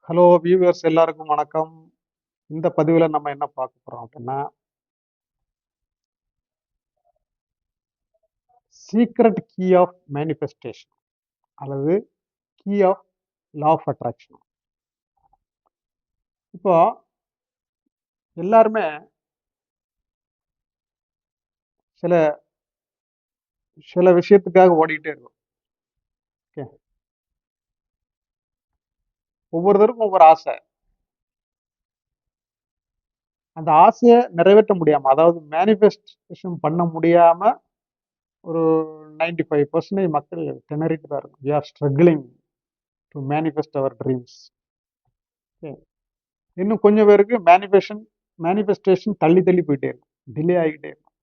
Hello viewers எல்லாருக்கும் வணக்கம். இந்த பதிவில் நம்ம என்ன பார்க்க போறோம் அப்படின்னா, சீக்ரெட் கீ ஆஃப் மேனிஃபெஸ்டேஷன் அல்லது key of law of attraction. இப்போ எல்லாருமே சில சில விஷயத்துக்காக ஓடிக்கிட்டே இருக்கோம். ஓகே, ஒவ்வொருத்தருக்கும் ஒவ்வொரு ஆசை. அந்த ஆசையை நிறைவேற்ற முடியாம, அதாவது மேனிஃபெஸ்டேஷன் பண்ண முடியாம ஒரு 95% மக்கள் திணறிட்டு தான் இருக்கும். We are struggling to manifest our dreams. இன்னும் கொஞ்சம் பேருக்கு மேனிஃபெஸ்டேஷன் தள்ளி தள்ளி போயிட்டே இருக்கும், டிலே ஆகிட்டே இருக்கும்.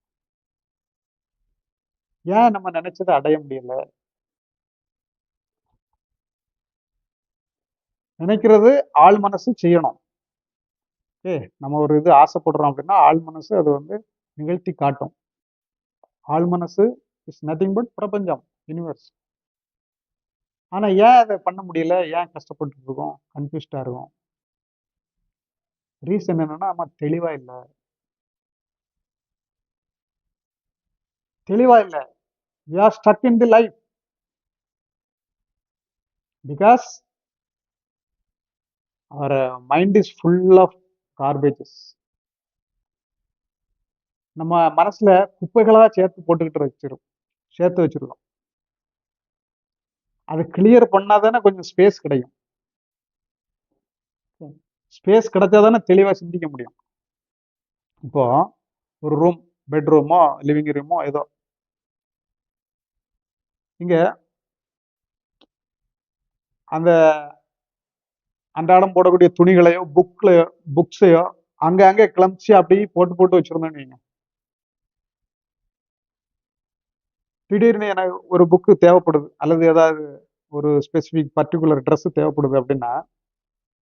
ஏன் நம்ம நினைச்சதை அடைய முடியல? நினைக்கிறது ஆள் மனசு செய்யணும். ஓகே, நம்ம ஒரு இது ஆசைப்படுறோம் அப்படின்னா ஆள் மனசு அது வந்து நிகழ்த்தி காட்டும். ஆள் மனசு இஸ் நத்திங் பட் பிரபஞ்சம், யூனிவர்ஸ். ஆனா ஏன் அதை பண்ண முடியல? ஏன் கஷ்டப்பட்டு இருக்கோம், கன்ஃபியூஸ்டா இருக்கும்? ரீசன் என்னன்னா நம்ம தெளிவா இல்லை. தெளிவா இல்லை. we are stuck in the life because our mind is full of garbages. நம்ம மனசுல குப்பைகளா சேர்த்து வச்சிருக்கோம். அதை கிளியர் பண்ணாதானே கொஞ்சம் ஸ்பேஸ் கிடைக்கும். ஸ்பேஸ் கிடைச்சாதானே தெளிவா சிந்திக்க முடியும். இப்போ ஒரு ரூம், பெட்ரூமோ லிவிங் ரூமோ ஏதோ, இங்க அந்த அன்றாடம் போடக்கூடிய துணிகளையோ புக்ஸையோ அங்கே கிளம்பிச்சு அப்படியே போட்டு போட்டு வச்சிருந்தோன்னு வைங்க. திடீர்னு எனக்கு ஒரு புக்கு தேவைப்படுது அல்லது ஏதாவது ஒரு ஸ்பெசிஃபிக் பர்டிகுலர் ட்ரெஸ் தேவைப்படுது அப்படின்னா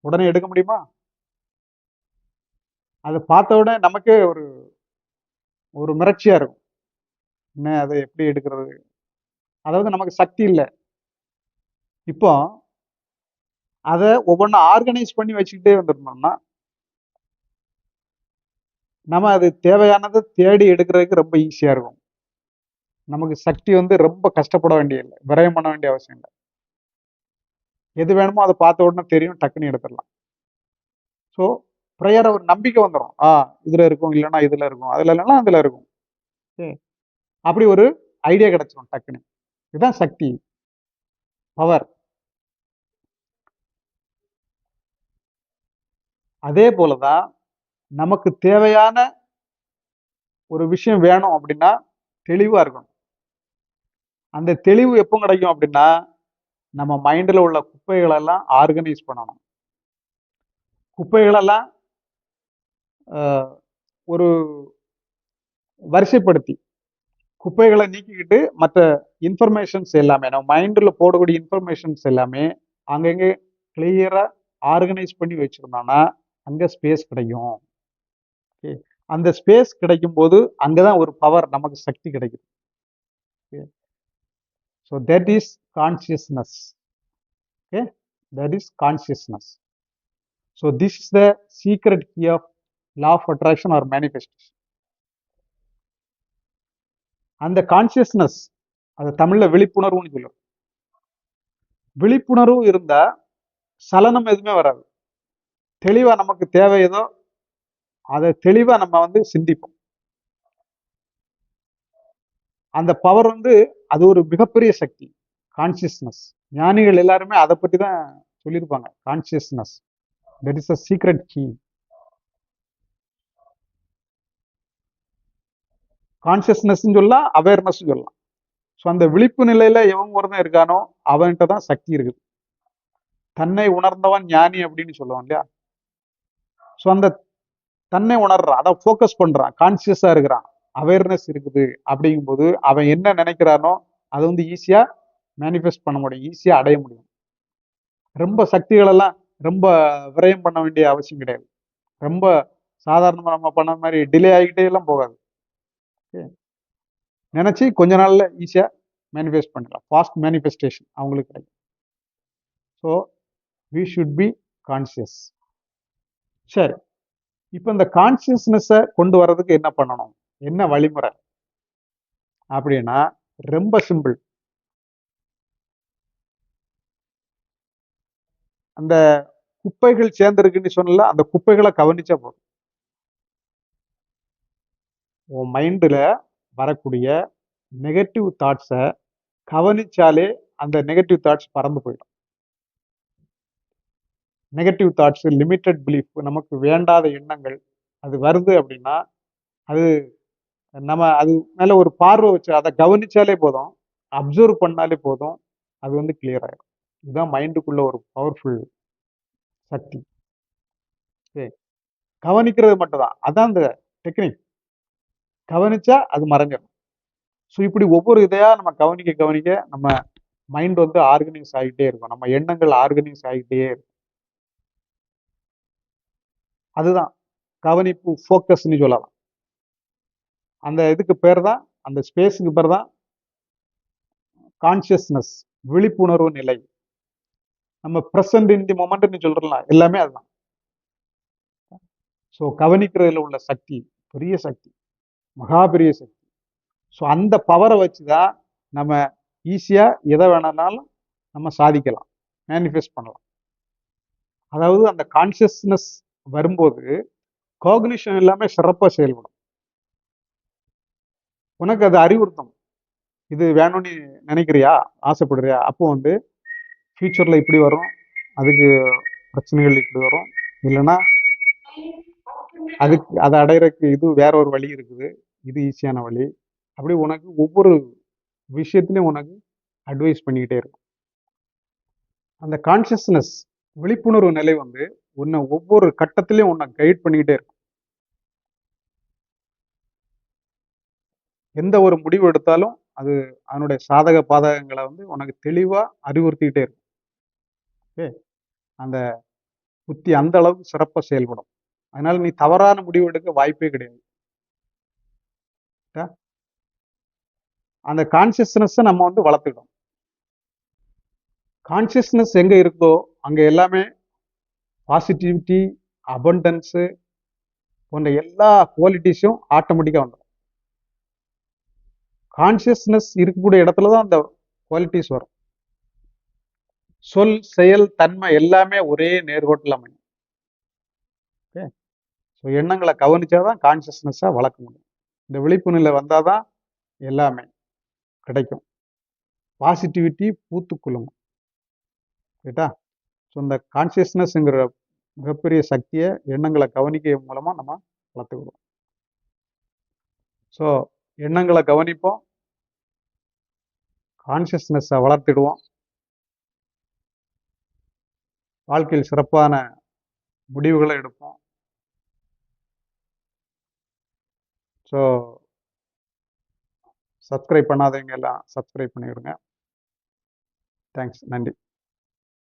உடனே எடுக்க முடியுமா? அதை பார்த்த உடனே நமக்கே ஒரு ஒரு மிரட்சியா இருக்கும். என்ன, அதை எப்படி எடுக்கிறது? அதாவது நமக்கு சக்தி இல்லை. இப்போ அதை ஒவ்வொன்றா ஆர்கனைஸ் பண்ணி வச்சுக்கிட்டே வந்துருந்தோம்னா நம்ம அது தேவையானதை தேடி எடுக்கிறதுக்கு ரொம்ப ஈஸியா இருக்கும். நமக்கு சக்தி வந்து ரொம்ப கஷ்டப்பட வேண்டியதில்லை, விரயம் பண்ண வேண்டிய அவசியம் இல்லை. எது வேணுமோ அதை பார்த்த உடனே தெரியும், டக்குன்னு எடுத்துடலாம். ஸோ ப்ரேயரை ஒரு நம்பிக்கை வந்துடும். இதுல இருக்கும், இல்லைன்னா இதுல இருக்கும், அதுல இல்லைன்னா அதுல இருக்கும். ஓகே, அப்படி ஒரு ஐடியா கிடைச்சிடும் டக்குன்னு. இதுதான் சக்தி, பவர். அதே போலதான் நமக்கு தேவையான ஒரு விஷயம் வேணும் அப்படின்னா தெளிவா இருக்கணும். அந்த தெளிவு எப்போ கிடைக்கும் அப்படின்னா நம்ம மைண்ட்ல உள்ள குப்பைகளெல்லாம் ஆர்கனைஸ் பண்ணணும். குப்பைகளெல்லாம் ஒரு வரிசைப்படுத்தி குப்பைகளை நீக்கிக்கிட்டு மற்ற இன்ஃபர்மேஷன்ஸ் எல்லாமே, நம்ம மைண்ட்ல போடக்கூடிய இன்ஃபர்மேஷன்ஸ் எல்லாமே அங்கங்கே கிளியரா ஆர்கனைஸ் பண்ணி வச்சிருந்தோம்னா அங்க ஸ்பேஸ் கிடைக்கும். ஓகே, அந்த ஸ்பேஸ் கிடைக்கும் போது அங்கதான் ஒரு பவர், நமக்கு சக்தி கிடைக்குது. So that is consciousness. Okay, that is consciousness. So this is the secret key of law of attraction or manifestation. அந்த கான்சியஸ்னஸ், அது தமிழ்ல விழிப்புணர்வுன்னு சொல்லுவோம். விழிப்புணர்வு இருந்தா சலனம் எதுவுமே வராது. தெளிவா நமக்கு தேவை ஏதோ அதை தெளிவா நம்ம வந்து சிந்திப்போம். அந்த பவர் வந்து அது ஒரு மிகப்பெரிய சக்தி, கான்சியஸ்னஸ். ஞானிகள் எல்லாருமே அதை பற்றி தான் சொல்லியிருப்பாங்க. Consciousness, that is a secret key. Consciousness சொல்லலாம், அவேர்னஸ் சொல்லலாம். ஸோ அந்த விழிப்பு நிலையில எவன் ஒருத்தன் இருக்கானோ அவன்கிட்ட தான் சக்தி இருக்குது. தன்னை உணர்ந்தவன் ஞானி அப்படின்னு சொல்லுவான் இல்லையா? ஸோ அந்த தன்னை உணர்றான், அதை ஃபோக்கஸ் பண்றான், கான்சியஸா இருக்கிறான், அவேர்னஸ் இருக்குது. அப்படிங்கும்போது அவன் என்ன நினைக்கிறானோ அதை வந்து ஈஸியா மேனிஃபெஸ்ட் பண்ண முடியும், ஈஸியா அடைய முடியும். ரொம்ப சக்திகளெல்லாம் ரொம்ப விரயம் பண்ண வேண்டிய அவசியம் கிடையாது. ரொம்ப சாதாரணமா நம்ம பண்ண மாதிரி டிலே ஆகிக்கிட்டே எல்லாம் போகாது. நினைச்சு கொஞ்ச நாள்ல ஈஸியா மேனிஃபெஸ்ட் பண்ணலாம். ஃபாஸ்ட் மேனிஃபெஸ்டேஷன் அவங்களுக்கு கிடைக்கும். So we should be conscious. சரி, இப்போ இந்த கான்சியஸ்னஸை கொண்டு வர்றதுக்கு என்ன பண்ணணும், என்ன வழிமுறை அப்படின்னா ரொம்ப சிம்பிள். அந்த குப்பைகள் சேர்ந்துருக்குன்னு சொன்னல, அந்த குப்பைகளை கவனிச்சா போதும். உன் மைண்டில் வரக்கூடிய நெகட்டிவ் தாட்ஸை கவனிச்சாலே அந்த நெகட்டிவ் தாட்ஸ் பறந்து போயிடும். நெகட்டிவ் தாட்ஸ், லிமிட்டட் பிலீஃப், நமக்கு வேண்டாத எண்ணங்கள் அது வருது அப்படின்னா அது நம்ம அது மேல ஒரு பார்வை வச்சு அதை கவனிச்சாலே போதும், அப்சர்வ் பண்ணாலே போதும், அது வந்து கிளியர் ஆயிடும். இதுதான் மைண்டுக்குள்ள ஒரு பவர்ஃபுல் சக்தி. சரி, கவனிக்கிறது மட்டும் தான், அதான் இந்த டெக்னிக். கவனிச்சா அது மறைஞ்சிடும். ஸோ இப்படி ஒவ்வொரு இதையா நம்ம கவனிக்க கவனிக்க நம்ம மைண்ட் வந்து ஆர்கனைஸ் ஆகிட்டே இருக்கும், நம்ம எண்ணங்கள் ஆர்கனைஸ் ஆகிட்டே இருக்கும். அதுதான் கவனிப்பு, ஃபோக்கஸ்ன்னு சொல்லலாம். அந்த இதுக்கு பேர் தான், அந்த ஸ்பேஸுக்கு பேர் தான் கான்சியஸ்னஸ், விழிப்புணர்வு நிலை. நம்ம பிரசன்ட் இன் தி மொமெண்ட்னு சொல்றோம்ல, எல்லாமே அதுதான். ஸோ கவனிக்கிறதுல உள்ள சக்தி பெரிய சக்தி, மகா பெரிய சக்தி. ஸோ அந்த பவரை வச்சு தான் நம்ம ஈஸியாக எதை வேணாலும் நம்ம சாதிக்கலாம், மேனிஃபெஸ்ட் பண்ணலாம். அதாவது அந்த கான்சியஸ்னஸ் வரும்போது காக்னிஷன் எல்லாமே சிறப்பாக செயல்படும். உனக்கு அது அறிவுறுத்தும், இது வேணும்னு நினைக்கிறியா, ஆசைப்படுறியா, அப்போ வந்து ஃபியூச்சரில் இப்படி வரும், அதுக்கு பிரச்சனைகள் இப்படி வரும், இல்லைன்னா அதுக்கு அதை அடையிறதுக்கு இது வேற ஒரு வழி இருக்குது, இது ஈஸியான வழி, அப்படி உனக்கு ஒவ்வொரு விஷயத்திலையும் உனக்கு அட்வைஸ் பண்ணிக்கிட்டே இருக்கும். அந்த கான்சியஸ்னஸ், விழிப்புணர்வு நிலை வந்து உன்னை ஒவ்வொரு கட்டத்திலையும் உன்னை கைட் பண்ணிக்கிட்டே இருக்கும். எந்த ஒரு முடிவு எடுத்தாலும் அது அதனுடைய சாதக பாதகங்களை வந்து உனக்கு தெளிவா அறிவுறுத்திக்கிட்டே இருக்கும். ஓகே, அந்த புத்தி அந்த அளவுக்கு சிறப்பாக செயல்படும். அதனால நீ தவறான முடிவு எடுக்க வாய்ப்பே கிடையாது. அந்த கான்சியஸ்னஸ் நம்ம வந்து வளர்த்துக்கிட்டோம். கான்சியஸ்னஸ் எங்க இருக்கோ அங்க எல்லாமே பாசிட்டிவிட்டி, அபண்டன்ஸு போன்ற எல்லா குவாலிட்டிஸும் ஆட்டோமேட்டிக்கா வந்துடும். கான்சியஸ்னஸ் இருக்கக்கூடிய இடத்துல தான் அந்த குவாலிட்டிஸ் வரும். சொல், செயல், தன்மை எல்லாமே ஒரே நேர்கோட்டில் அமையும். ஓகே, ஸோ எண்ணங்களை கவனிச்சாதான் கான்சியஸ்னஸை வளர்க்க முடியும். இந்த விழிப்பு நிலை வந்தாதான் எல்லாமே கிடைக்கும். பாசிட்டிவிட்டி பூத்துக்குள்ளும். ரைட்டா? ஸோ இந்த கான்சியஸ்னஸ்ங்கிற மிகப்பெரிய சக்தியை எண்ணங்களை கவனிக்க மூலமா நம்ம வளர்த்துக்கிறோம். ஸோ எண்ணங்களை கவனிப்போம், கான்சியஸ்னஸை வளர்த்திடுவோம், வாழ்க்கையில் சிறப்பான முடிவுகளை எடுப்போம். ஸோ சப்ஸ்கிரைப் பண்ணாதவங்க எல்லாம் சப்ஸ்கிரைப் பண்ணிவிடுங்க. தேங்க்ஸ், நன்றி.